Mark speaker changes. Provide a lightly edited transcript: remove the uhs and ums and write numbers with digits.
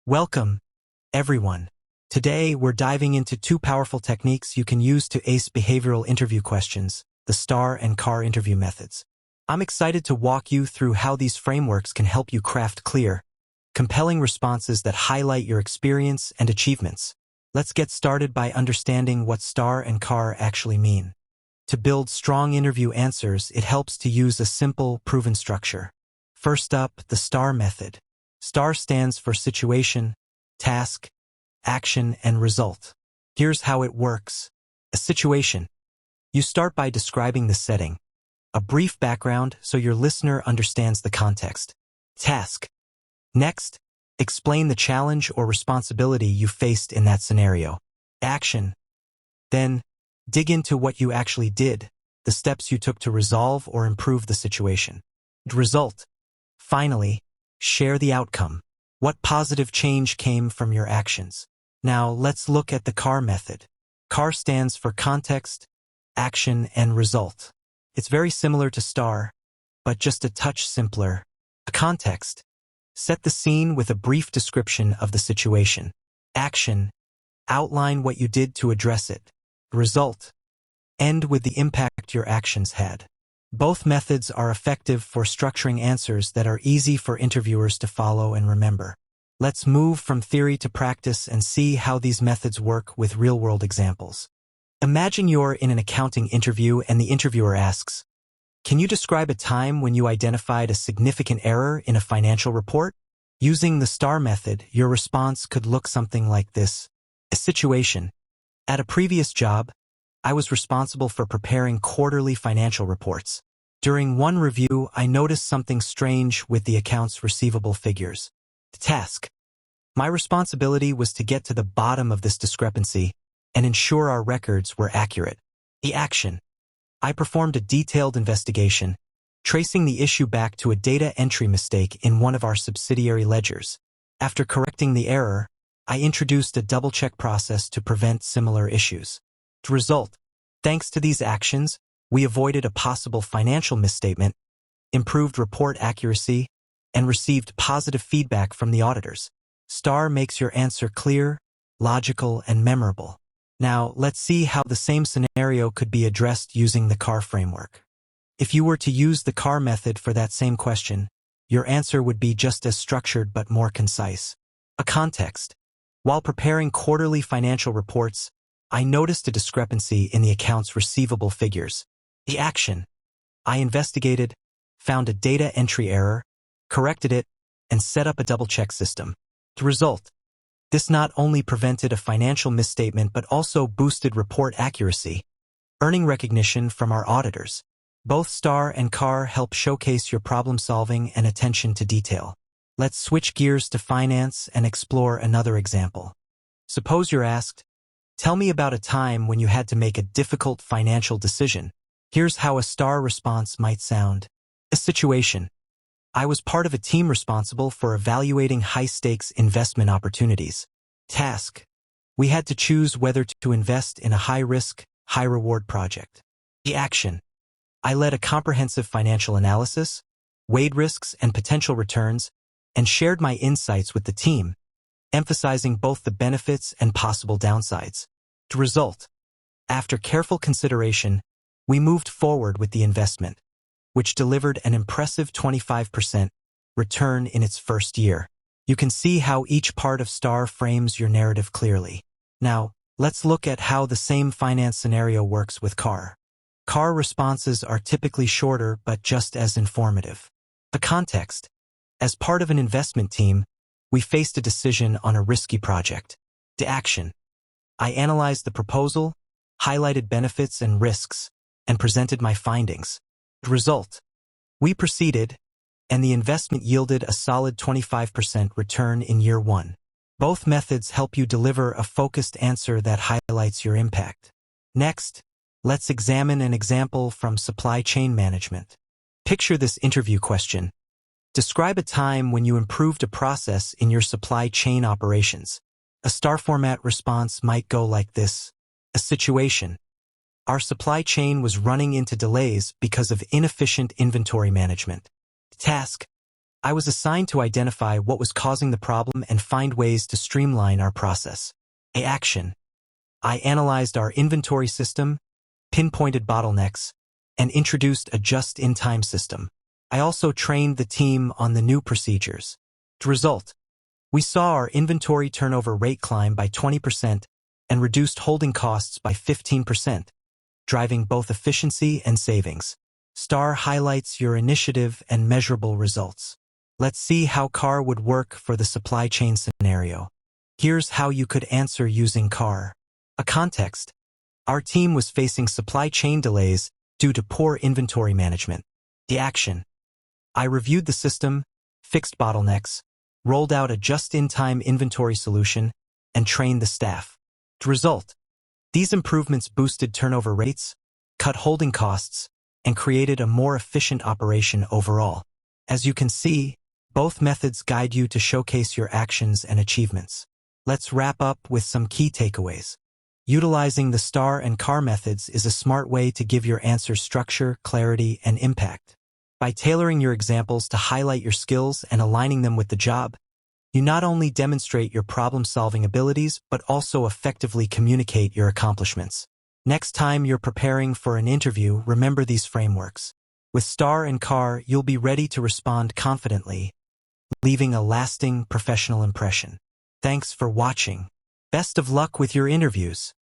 Speaker 1: Welcome, everyone. Today, we're diving into two powerful techniques you can use to ace behavioral interview questions, the STAR and CAR interview methods. I'm excited to walk you through how these frameworks can help you craft clear, compelling responses that highlight your experience and achievements. Let's get started by understanding what STAR and CAR actually mean. To build strong interview answers, it helps to use a simple, proven structure. First up, the STAR method. STAR stands for situation, task, action, and result. Here's how it works. A situation. You start by describing the setting, a brief background so your listener understands the context. Task. Next, explain the challenge or responsibility you faced in that scenario. Action. Then, dig into what you actually did, the steps you took to resolve or improve the situation. Result. Finally, share the outcome. What positive change came from your actions? Now, let's look at the CAR method. CAR stands for context, action, and result. It's very similar to STAR, but just a touch simpler. A context. Set the scene with a brief description of the situation. Action. Outline what you did to address it. Result. End with the impact your actions had. Both methods are effective for structuring answers that are easy for interviewers to follow and remember. Let's move from theory to practice and see how these methods work with real-world examples. Imagine you're in an accounting interview and the interviewer asks, "Can you describe a time when you identified a significant error in a financial report?" Using the STAR method, your response could look something like this. A situation. At a previous job, I was responsible for preparing quarterly financial reports. During one review, I noticed something strange with the accounts receivable figures. The task. My responsibility was to get to the bottom of this discrepancy and ensure our records were accurate. The action. I performed a detailed investigation, tracing the issue back to a data entry mistake in one of our subsidiary ledgers. After correcting the error, I introduced a double-check process to prevent similar issues. The result. Thanks to these actions, we avoided a possible financial misstatement, improved report accuracy, and received positive feedback from the auditors. STAR makes your answer clear, logical, and memorable. Now, let's see how the same scenario could be addressed using the CAR framework. If you were to use the CAR method for that same question, your answer would be just as structured but more concise. A context. While preparing quarterly financial reports, I noticed a discrepancy in the accounts receivable figures. The action. I investigated, found a data entry error, corrected it, and set up a double-check system. The result. This not only prevented a financial misstatement but also boosted report accuracy, earning recognition from our auditors. Both STAR and CAR help showcase your problem-solving and attention to detail. Let's switch gears to finance and explore another example. Suppose you're asked, "Tell me about a time when you had to make a difficult financial decision." Here's how a STAR response might sound. A situation. I was part of a team responsible for evaluating high-stakes investment opportunities. Task. We had to choose whether to invest in a high-risk, high-reward project. The action. I led a comprehensive financial analysis, weighed risks and potential returns, and shared my insights with the team, emphasizing both the benefits and possible downsides. The result. After careful consideration, we moved forward with the investment, which delivered an impressive 25% return in its first year. You can see how each part of STAR frames your narrative clearly. Now, let's look at how the same finance scenario works with CAR. CAR responses are typically shorter but just as informative. The context. As part of an investment team, we faced a decision on a risky project. The action. I analyzed the proposal, highlighted benefits and risks, and presented my findings. The result. We proceeded, and the investment yielded a solid 25% return in year one. Both methods help you deliver a focused answer that highlights your impact. Next, let's examine an example from supply chain management. Picture this interview question. Describe a time when you improved a process in your supply chain operations. A STAR format response might go like this. A situation. Our supply chain was running into delays because of inefficient inventory management. Task. I was assigned to identify what was causing the problem and find ways to streamline our process. A. Action. I analyzed our inventory system, pinpointed bottlenecks, and introduced a just-in-time system. I also trained the team on the new procedures. The result: we saw our inventory turnover rate climb by 20% and reduced holding costs by 15%, driving both efficiency and savings. Star highlights your initiative and measurable results. Let's see how CAR would work for the supply chain scenario. Here's how you could answer using CAR. A context: our team was facing supply chain delays due to poor inventory management. The action: I reviewed the system, fixed bottlenecks, rolled out a just-in-time inventory solution, and trained the staff. The result: these improvements boosted turnover rates, cut holding costs, and created a more efficient operation overall. As you can see, both methods guide you to showcase your actions and achievements. Let's wrap up with some key takeaways. Utilizing the STAR and CAR methods is a smart way to give your answers structure, clarity, and impact. By tailoring your examples to highlight your skills and aligning them with the job, you not only demonstrate your problem-solving abilities, but also effectively communicate your accomplishments. Next time you're preparing for an interview, remember these frameworks. With STAR and CAR, you'll be ready to respond confidently, leaving a lasting professional impression. Thanks for watching. Best of luck with your interviews.